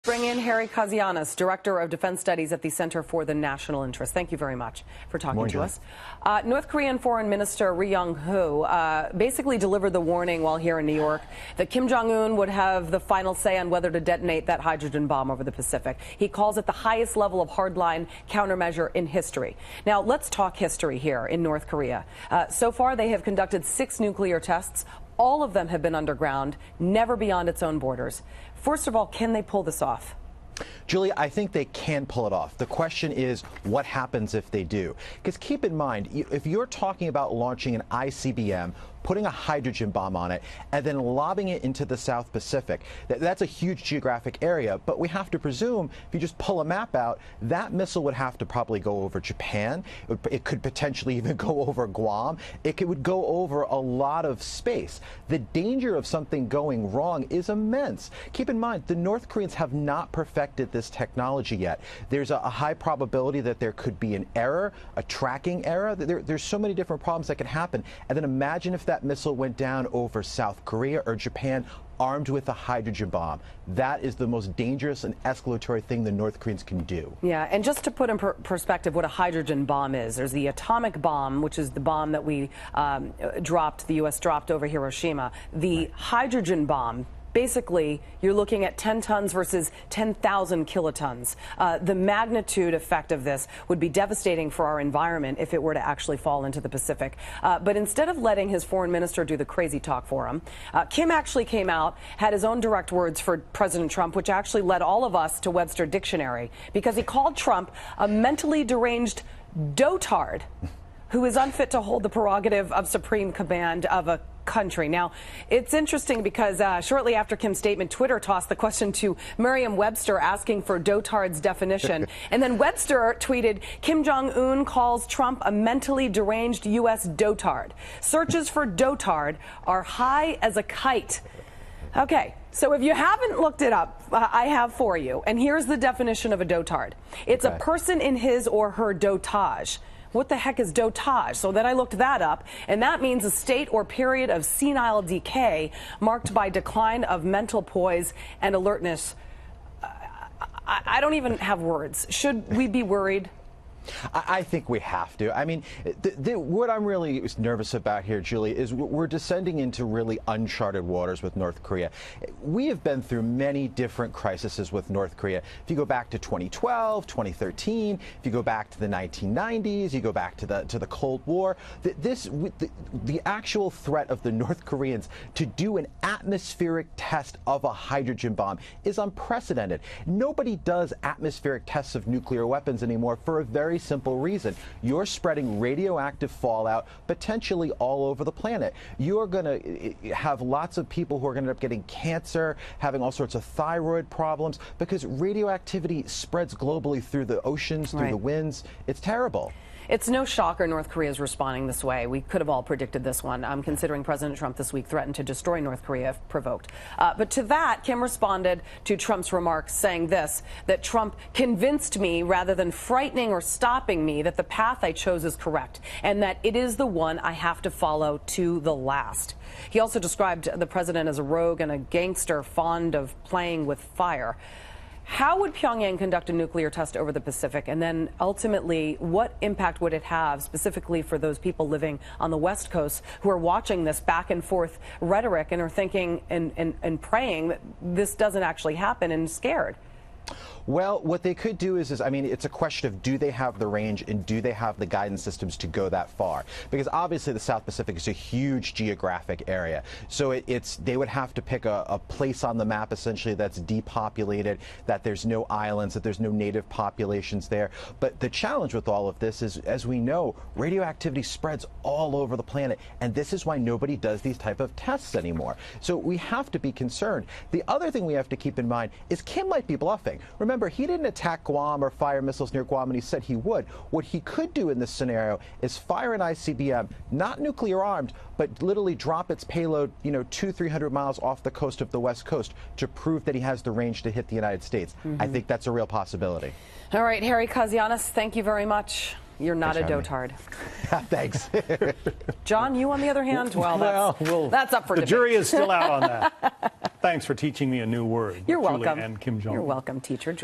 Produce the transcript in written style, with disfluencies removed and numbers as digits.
Bring in Harry Kazianis, Director of Defense Studies at the Center for the National Interest. Thank you very much for talking to us. North Korean Foreign Minister Ri Yong-ho basically delivered the warning while here in New York that Kim Jong-un would have the final say on whether to detonate that hydrogen bomb over the Pacific. He calls it the highest level of hardline countermeasure in history. Now, let's talk history here in North Korea. So far, they have conducted 6 nuclear tests. All of them have been underground, never beyond its own borders. First of all, can they pull this off? Julie, I think they can pull it off. The question is, what happens if they do? Because keep in mind, if you're talking about launching an ICBM, putting a hydrogen bomb on it, and then lobbing it into the South Pacific, that's a huge geographic area. But we have to presume, if you just pull a map out, that missile would have to probably go over Japan. It could potentially even go over Guam. It would go over a lot of space. The danger of something going wrong is immense. Keep in mind, the North Koreans have not perfected this technology yet. There's a high probability that there could be an error, a tracking error. There's so many different problems that can happen. And then imagine if that missile went down over South Korea or Japan armed with a hydrogen bomb. That is the most dangerous and escalatory thing the North Koreans can do. Yeah, and just to put in perspective what a hydrogen bomb is, there's the atomic bomb, which is the bomb that we the U.S. dropped over Hiroshima. The hydrogen bomb, basically, you're looking at 10 tons versus 10,000 kilotons. The magnitude effect of this would be devastating for our environment if it were to actually fall into the Pacific. But instead of letting his foreign minister do the crazy talk for him, Kim actually came out, had his own direct words for President Trump, which actually led all of us to Webster Dictionary, because he called Trump a mentally deranged dotard who is unfit to hold the prerogative of supreme command of a country. Now, it's interesting because shortly after Kim's statement, Twitter tossed the question to Merriam-Webster asking for dotard's definition. And then Webster tweeted, Kim Jong-un calls Trump a mentally deranged U.S. dotard. Searches for dotard are high as a kite. Okay, so if you haven't looked it up, I have for you. And here's the definition of a dotard. It's a person in his or her dotage. What the heck is dotage? So then I looked that up, and that means a state or period of senile decay marked by decline of mental poise and alertness. I don't even have words. Should we be worried? I think we have to. I mean, what I'm really nervous about here, Julie, is we're descending into really uncharted waters with North Korea. We have been through many different crises with North Korea. If you go back to 2012, 2013, if you go back to the 1990s, you go back to the Cold War, the actual threat of the North Koreans to do an atmospheric test of a hydrogen bomb is unprecedented. Nobody does atmospheric tests of nuclear weapons anymore for a very simple reason. You're spreading radioactive fallout potentially all over the planet. You're going to have lots of people who are going to end up getting cancer, having all sorts of thyroid problems, because radioactivity spreads globally through the oceans, through the winds. It's terrible. It's no shocker North Korea is responding this way. We could have all predicted this one, considering President Trump this week threatened to destroy North Korea if provoked. But to that, Kim responded to Trump's remarks saying this, that Trump convinced me rather than frightening or stopping me that the path I chose is correct and that it is the one I have to follow to the last. He also described the president as a rogue and a gangster fond of playing with fire. How would Pyongyang conduct a nuclear test over the Pacific? And then ultimately, what impact would it have specifically for those people living on the West Coast who are watching this back and forth rhetoric and are thinking and praying that this doesn't actually happen and scared? Well, what they could do is, I mean, it's a question of do they have the range and do they have the guidance systems to go that far? Because obviously the South Pacific is a huge geographic area. So they would have to pick a place on the map essentially that's depopulated, that there's no islands, that there's no native populations there. But the challenge with all of this is, as we know, radioactivity spreads all over the planet. And this is why nobody does these type of tests anymore. So we have to be concerned. The other thing we have to keep in mind is Kim might be bluffing. Remember, he didn't attack Guam or fire missiles near Guam, and he said he would. What he could do in this scenario is fire an ICBM, not nuclear armed, but literally drop its payload, 200-300 miles off the coast of the West Coast to prove that he has the range to hit the United States. I think that's a real possibility. All right, Harry Kazianis, thank you very much. You're not a dotard. Thanks. John, you on the other hand, well, that's up for debate. The jury is still out on that. Thanks for teaching me a new word. You're Julie welcome. and Kim Jong-un. You're welcome, teacher Julie.